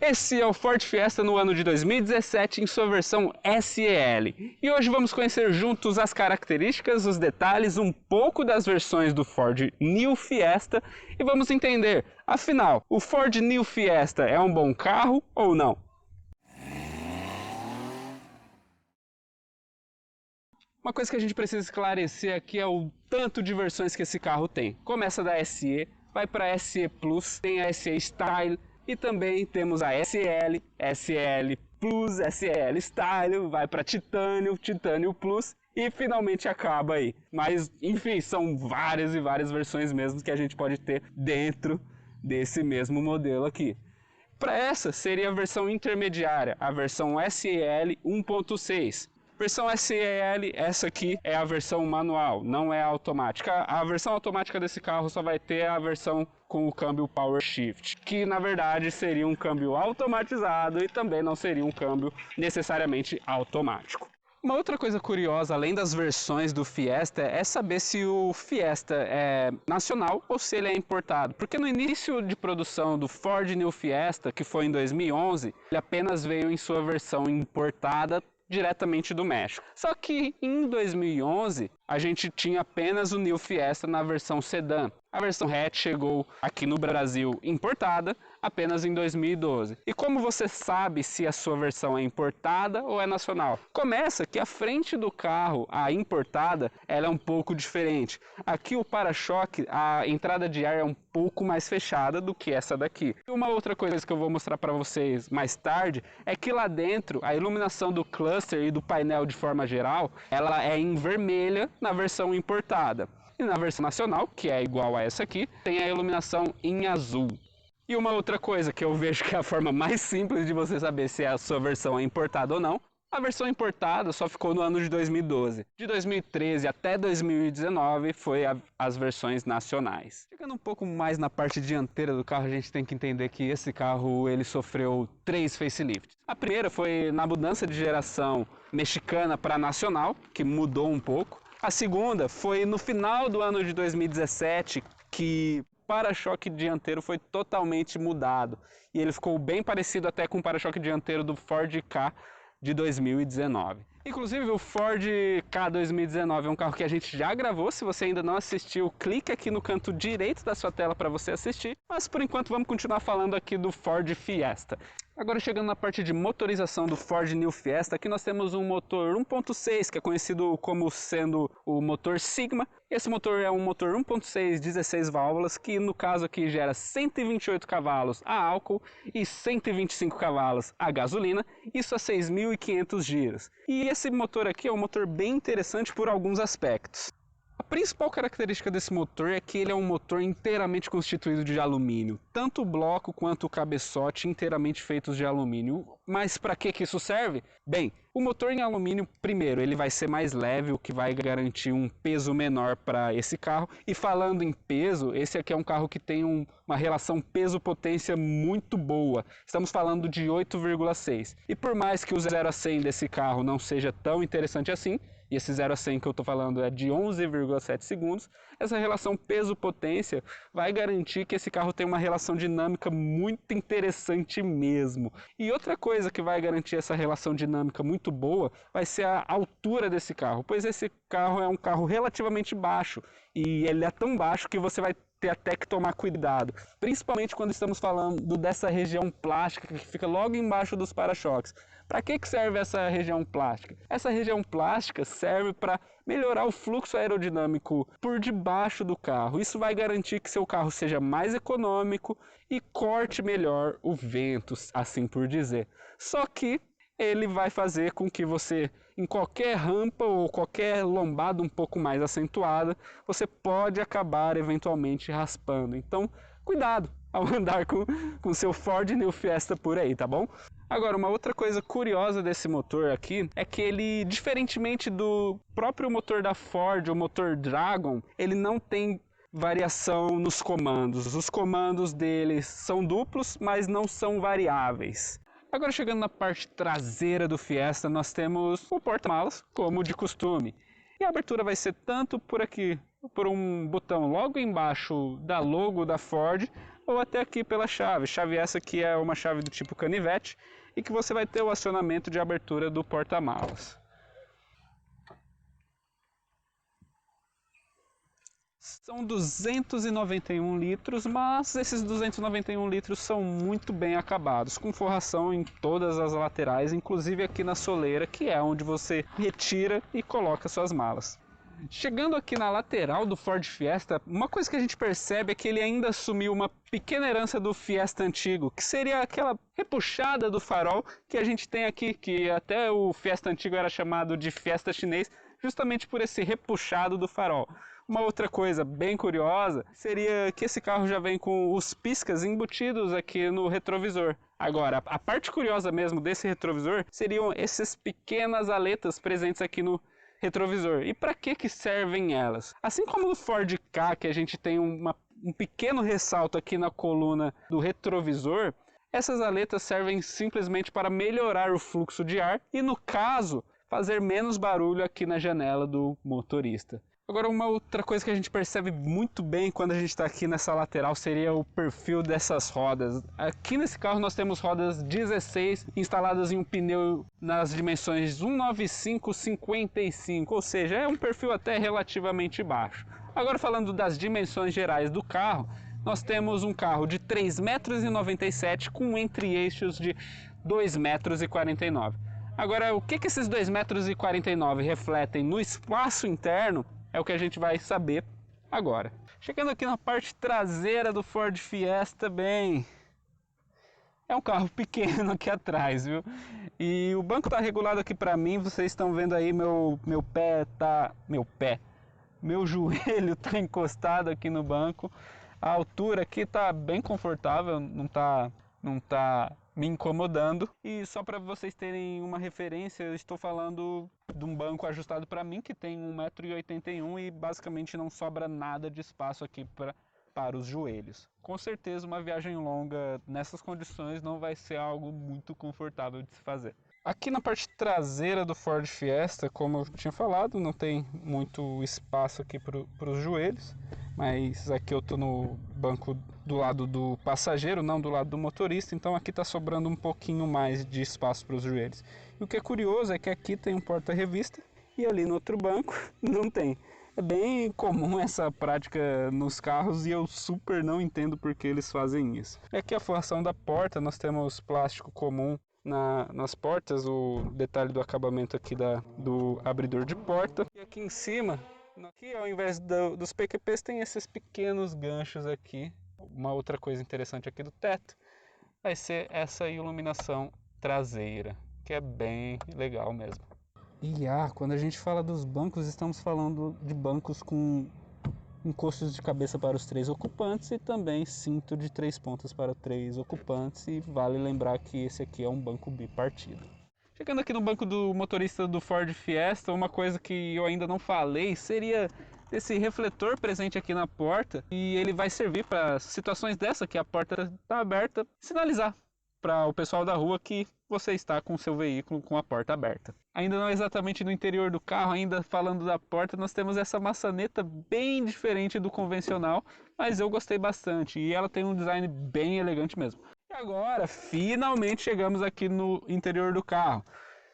Esse é o Ford Fiesta no ano de 2017 em sua versão SEL. E hoje vamos conhecer juntos as características, os detalhes, um pouco das versões do Ford New Fiesta e vamos entender, afinal, o Ford New Fiesta é um bom carro ou não? Uma coisa que a gente precisa esclarecer aqui é o tanto de versões que esse carro tem. Começa da SE, vai para SE Plus, tem a SE Style e também temos a SL, SL Plus, SL Style, vai para Titânio, Titânio Plus e finalmente acaba aí. Mas enfim, são várias e várias versões mesmo que a gente pode ter dentro desse mesmo modelo aqui. Para essa seria a versão intermediária, a versão SEL 1.6. Versão SEL, essa aqui é a versão manual, não é automática. A versão automática desse carro só vai ter a versão com o câmbio Power Shift, que na verdade seria um câmbio automatizado e também não seria um câmbio necessariamente automático. Uma outra coisa curiosa, além das versões do Fiesta, é saber se o Fiesta é nacional ou se ele é importado. Porque no início de produção do Ford New Fiesta, que foi em 2011, ele apenas veio em sua versão importada diretamente do México. Só que em 2011 a gente tinha apenas o New Fiesta na versão sedã. A versão hatch chegou aqui no Brasil importada apenas em 2012. E como você sabe se a sua versão é importada ou é nacional? Começa que a frente do carro, a importada, ela é um pouco diferente. Aqui o para-choque, a entrada de ar é um pouco mais fechada do que essa daqui. E uma outra coisa que eu vou mostrar para vocês mais tarde é que lá dentro a iluminação do cluster e do painel de forma geral, ela é em vermelha na versão importada. E na versão nacional, que é igual a essa aqui, tem a iluminação em azul. E uma outra coisa que eu vejo que é a forma mais simples de você saber se a sua versão é importada ou não, a versão importada só ficou no ano de 2012. De 2013 até 2019 foi as versões nacionais. Chegando um pouco mais na parte dianteira do carro, a gente tem que entender que esse carro ele sofreu 3 facelifts. A primeira foi na mudança de geração mexicana para nacional, que mudou um pouco. A segunda foi no final do ano de 2017, que o para-choque dianteiro foi totalmente mudado. E ele ficou bem parecido até com o para-choque dianteiro do Ford Ka de 2019. Inclusive o Ford Ka 2019 é um carro que a gente já gravou. Se você ainda não assistiu, clique aqui no canto direito da sua tela para você assistir. Mas por enquanto vamos continuar falando aqui do Ford Fiesta. Agora chegando na parte de motorização do Ford New Fiesta, aqui nós temos um motor 1.6, que é conhecido como sendo o motor Sigma. Esse motor é um motor 1.6, 16 válvulas, que no caso aqui gera 128 cavalos a álcool e 125 cavalos a gasolina, isso a 6.500 giros. E esse motor aqui é um motor bem interessante por alguns aspectos. A principal característica desse motor é que ele é um motor inteiramente constituído de alumínio, tanto o bloco quanto o cabeçote inteiramente feitos de alumínio. Mas para que isso serve? Bem, o motor em alumínio, primeiro, ele vai ser mais leve, o que vai garantir um peso menor para esse carro. E falando em peso, esse aqui é um carro que tem uma relação peso-potência muito boa. Estamos falando de 8,6. E por mais que o 0 a 100 desse carro não seja tão interessante assim, e esse 0 a 100 que eu estou falando é de 11,7 segundos, essa relação peso-potência vai garantir que esse carro tem uma relação dinâmica muito interessante mesmo. E outra coisa que vai garantir essa relação dinâmica muito boa vai ser a altura desse carro, pois esse carro é um carro relativamente baixo, e ele é tão baixo que você vai ter até que tomar cuidado, principalmente quando estamos falando dessa região plástica que fica logo embaixo dos para-choques. Para que serve essa região plástica? Essa região plástica serve para melhorar o fluxo aerodinâmico por debaixo do carro. Isso vai garantir que seu carro seja mais econômico e corte melhor o vento, assim por dizer. Só que ele vai fazer com que você, em qualquer rampa ou qualquer lombada um pouco mais acentuada, você pode acabar eventualmente raspando. Então, cuidado ao andar com seu Ford New Fiesta por aí, tá bom? Agora, uma outra coisa curiosa desse motor aqui é que ele, diferentemente do próprio motor da Ford, o motor Dragon, ele não tem variação nos comandos. Os comandos dele são duplos, mas não são variáveis. Agora chegando na parte traseira do Fiesta, nós temos o porta-malas, como de costume. E a abertura vai ser tanto por aqui, por um botão logo embaixo da logo da Ford, ou até aqui pela chave. Chave essa que é uma chave do tipo canivete e que você vai ter o acionamento de abertura do porta-malas. São 291 litros, mas esses 291 litros são muito bem acabados, com forração em todas as laterais, inclusive aqui na soleira, que é onde você retira e coloca suas malas. Chegando aqui na lateral do Ford Fiesta, uma coisa que a gente percebe é que ele ainda assumiu uma pequena herança do Fiesta antigo, que seria aquela repuxada do farol que a gente tem aqui, que até o Fiesta antigo era chamado de Fiesta chinês, justamente por esse repuxado do farol. Uma outra coisa bem curiosa seria que esse carro já vem com os piscas embutidos aqui no retrovisor. Agora, a parte curiosa mesmo desse retrovisor seriam essas pequenas aletas presentes aqui no retrovisor. E para que servem elas? Assim como no Ford Ka, que a gente tem um pequeno ressalto aqui na coluna do retrovisor, essas aletas servem simplesmente para melhorar o fluxo de ar e, no caso, fazer menos barulho aqui na janela do motorista. Agora, uma outra coisa que a gente percebe muito bem quando a gente está aqui nessa lateral seria o perfil dessas rodas. Aqui nesse carro nós temos rodas 16 instaladas em um pneu nas dimensões 195/55, ou seja, é um perfil até relativamente baixo. Agora, falando das dimensões gerais do carro, nós temos um carro de 3,97 m com um entre-eixos de 2,49 m. Agora, o que esses 2,49 m refletem no espaço interno é o que a gente vai saber agora. Chegando aqui na parte traseira do Ford Fiesta, bem, é um carro pequeno aqui atrás, viu? E o banco está regulado aqui para mim, vocês estão vendo aí meu joelho está encostado aqui no banco. A altura aqui está bem confortável, não tá me incomodando. E só para vocês terem uma referência, eu estou falando de um banco ajustado para mim que tem 1,81 m e basicamente não sobra nada de espaço aqui para os joelhos. Com certeza uma viagem longa nessas condições não vai ser algo muito confortável de se fazer. Aqui na parte traseira do Ford Fiesta, como eu tinha falado, não tem muito espaço aqui para os joelhos, mas aqui eu estou no banco do lado do passageiro, não do lado do motorista, então aqui está sobrando um pouquinho mais de espaço para os joelhos. E o que é curioso é que aqui tem um porta-revista e ali no outro banco não tem. É bem comum essa prática nos carros e eu super não entendo por que eles fazem isso. Aqui a forração da porta, nós temos plástico comum nas portas, o detalhe do acabamento aqui do abridor de porta. E aqui em cima, aqui ao invés dos PQPs, tem esses pequenos ganchos aqui. Uma outra coisa interessante aqui do teto vai ser essa iluminação traseira, que é bem legal mesmo. E quando a gente fala dos bancos, estamos falando de bancos com encostos de cabeça para os 3 ocupantes e também cinto de 3 pontas para 3 ocupantes, e vale lembrar que esse aqui é um banco bipartido. Chegando aqui no banco do motorista do Ford Fiesta, uma coisa que eu ainda não falei seria esse refletor presente aqui na porta, e ele vai servir para situações dessa que a porta está aberta, sinalizar para o pessoal da rua que você está com o seu veículo com a porta aberta. Ainda não exatamente no interior do carro, ainda falando da porta, nós temos essa maçaneta bem diferente do convencional, mas eu gostei bastante e ela tem um design bem elegante mesmo. E agora, finalmente chegamos aqui no interior do carro.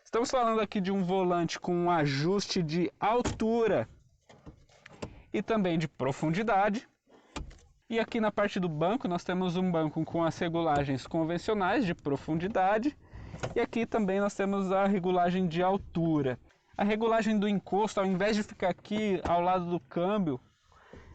Estamos falando aqui de um volante com um ajuste de altura e também de profundidade. E aqui na parte do banco nós temos um banco com as regulagens convencionais de profundidade. E aqui também nós temos a regulagem de altura. A regulagem do encosto, ao invés de ficar aqui ao lado do câmbio,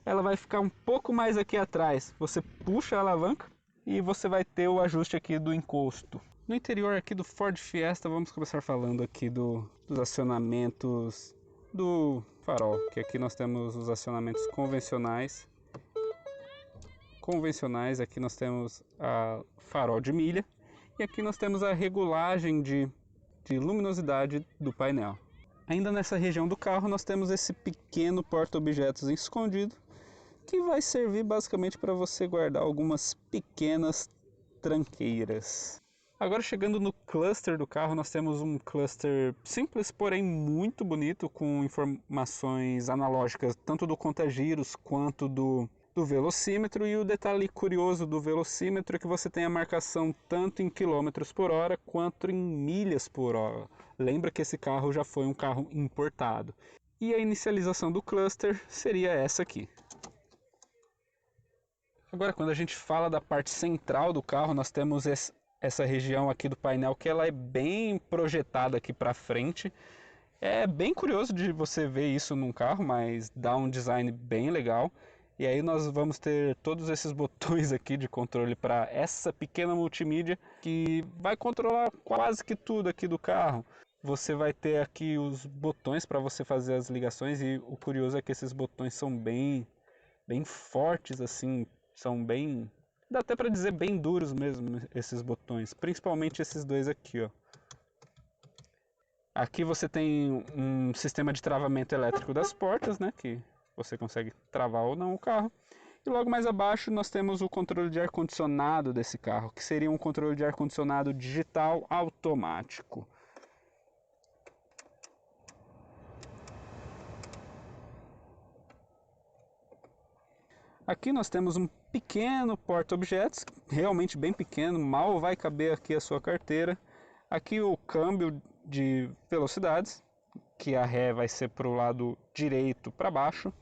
ela vai ficar um pouco mais aqui atrás. Você puxa a alavanca e você vai ter o ajuste aqui do encosto. No interior aqui do Ford Fiesta, vamos começar falando aqui dos acionamentos do farol. Que aqui nós temos os acionamentos convencionais. Aqui nós temos a farol de milha e aqui nós temos a regulagem de luminosidade do painel. Ainda nessa região do carro nós temos esse pequeno porta-objetos escondido que vai servir basicamente para você guardar algumas pequenas tranqueiras. Agora chegando no cluster do carro, nós temos um cluster simples, porém muito bonito, com informações analógicas tanto do conta-giros quanto do do velocímetro, e o detalhe curioso do velocímetro é que você tem a marcação tanto em quilômetros por hora quanto em milhas por hora. Lembra que esse carro já foi um carro importado. E a inicialização do cluster seria essa aqui. Agora, quando a gente fala da parte central do carro, nós temos essa região aqui do painel que ela é bem projetada aqui para frente. É bem curioso de você ver isso num carro, mas dá um design bem legal. E aí nós vamos ter todos esses botões aqui de controle para essa pequena multimídia que vai controlar quase que tudo aqui do carro. Você vai ter aqui os botões para você fazer as ligações, e o curioso é que esses botões são bem fortes, assim, são bem, dá até para dizer bem duros mesmo esses botões, principalmente esses dois aqui, ó. Aqui você tem um sistema de travamento elétrico das portas, né, que você consegue travar ou não o carro. E logo mais abaixo nós temos o controle de ar-condicionado desse carro, que seria um controle de ar-condicionado digital automático. Aqui nós temos um pequeno porta-objetos, realmente bem pequeno, mal vai caber aqui a sua carteira. Aqui o câmbio de velocidades, que a ré vai ser para o lado direito para baixo.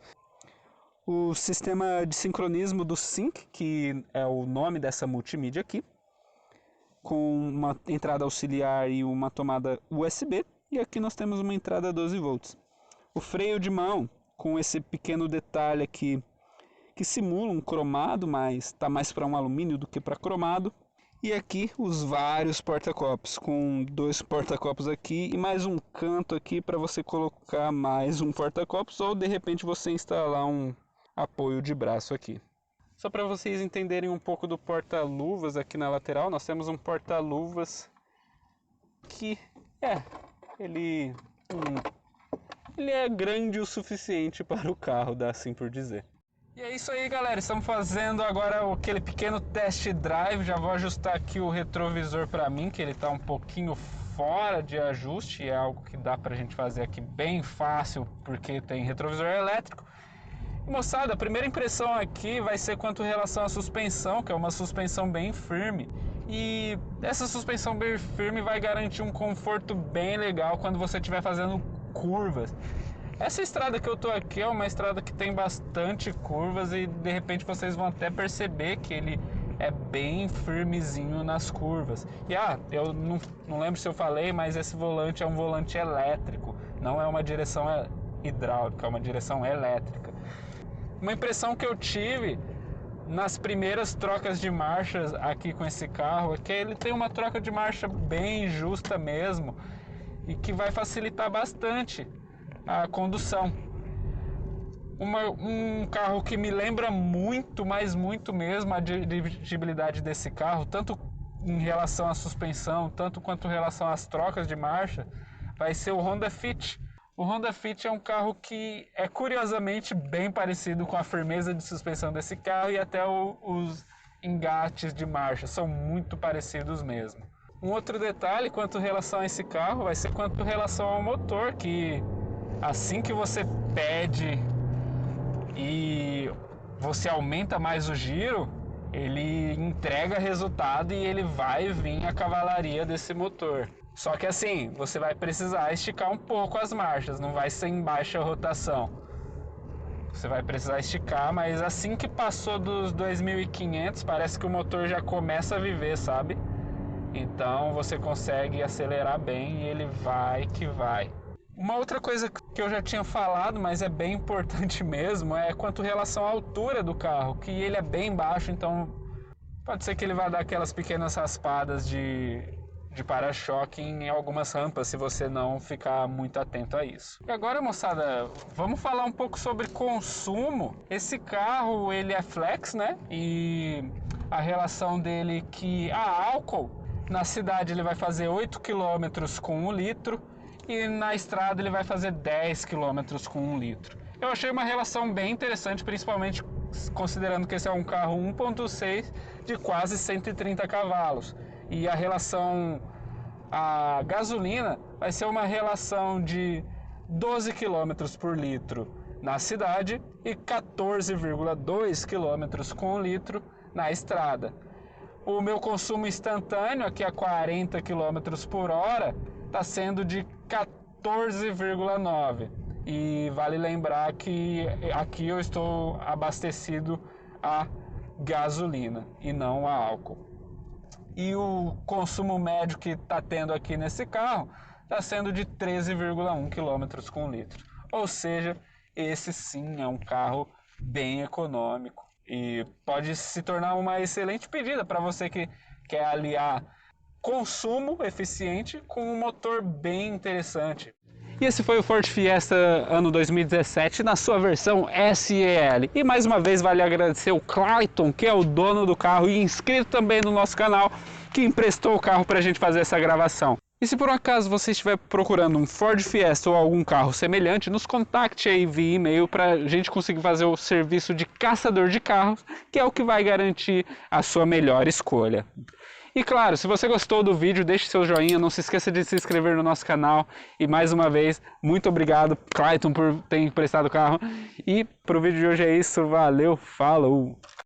O sistema de sincronismo do Sync, que é o nome dessa multimídia aqui, com uma entrada auxiliar e uma tomada USB. E aqui nós temos uma entrada 12 volts. O freio de mão, com esse pequeno detalhe aqui, que simula um cromado, mas está mais para um alumínio do que para cromado. E aqui os vários porta-copos, com dois porta-copos aqui e mais um canto aqui para você colocar mais um porta-copos, ou de repente você instalar um apoio de braço aqui. Só para vocês entenderem um pouco do porta-luvas aqui na lateral, nós temos um porta-luvas que ele é grande o suficiente para o carro, dá assim por dizer. E é isso aí, galera, estamos fazendo agora aquele pequeno test drive. Já vou ajustar aqui o retrovisor para mim, que ele está um pouquinho fora de ajuste, é algo que dá pra gente fazer aqui bem fácil, porque tem retrovisor elétrico. E, moçada, a primeira impressão aqui vai ser quanto relação à suspensão, que é uma suspensão bem firme. E essa suspensão bem firme vai garantir um conforto bem legal quando você estiver fazendo curvas. Essa estrada que eu tô aqui é uma estrada que tem bastante curvas e de repente vocês vão até perceber que ele é bem firmezinho nas curvas. E eu não lembro se eu falei, mas esse volante é um volante elétrico, não é uma direção hidráulica, é uma direção elétrica. Uma impressão que eu tive nas primeiras trocas de marchas aqui com esse carro é que ele tem uma troca de marcha bem justa mesmo e que vai facilitar bastante a condução. Um carro que me lembra muito, mas muito mesmo, a dirigibilidade desse carro, tanto em relação à suspensão, tanto quanto em relação às trocas de marcha, vai ser o Honda Fit. O Honda Fit é um carro que é curiosamente bem parecido com a firmeza de suspensão desse carro, e até os engates de marcha são muito parecidos mesmo. Um outro detalhe quanto em relação a esse carro vai ser quanto em relação ao motor, que assim que você pede e você aumenta mais o giro, ele entrega resultado e ele vai vir a cavalaria desse motor. Só que assim, você vai precisar esticar um pouco as marchas, não vai ser em baixa rotação. Você vai precisar esticar, mas assim que passou dos 2.500, parece que o motor já começa a viver, sabe? Então você consegue acelerar bem e ele vai que vai. Uma outra coisa que eu já tinha falado, mas é bem importante mesmo, é quanto relação à altura do carro, que ele é bem baixo, então pode ser que ele vá dar aquelas pequenas raspadas de para-choque em algumas rampas, se você não ficar muito atento a isso. E agora, moçada, vamos falar um pouco sobre consumo. Esse carro, ele é flex, né? E a relação dele que a álcool, na cidade ele vai fazer 8 km com 1 litro, e na estrada ele vai fazer 10 km com 1 litro. Eu achei uma relação bem interessante, principalmente considerando que esse é um carro 1.6 de quase 130 cavalos. E a relação a gasolina vai ser uma relação de 12 km por litro na cidade e 14,2 km com litro na estrada. O meu consumo instantâneo, aqui a 40 km por hora, está sendo de 14,9. E vale lembrar que aqui eu estou abastecido a gasolina e não a álcool. E o consumo médio que está tendo aqui nesse carro está sendo de 13,1 km com litro. Ou seja, esse sim é um carro bem econômico e pode se tornar uma excelente pedida para você que quer aliar consumo eficiente com um motor bem interessante. E esse foi o Ford Fiesta ano 2017 na sua versão SEL. E mais uma vez vale agradecer o Clayton, que é o dono do carro e inscrito também no nosso canal, que emprestou o carro para a gente fazer essa gravação. E se por acaso você estiver procurando um Ford Fiesta ou algum carro semelhante, nos contacte aí via e-mail para a gente conseguir fazer o serviço de caçador de carros, que é o que vai garantir a sua melhor escolha. E claro, se você gostou do vídeo, deixe seu joinha, não se esqueça de se inscrever no nosso canal. E mais uma vez, muito obrigado, Clayton, por ter emprestado o carro. E pro vídeo de hoje é isso, valeu, falou!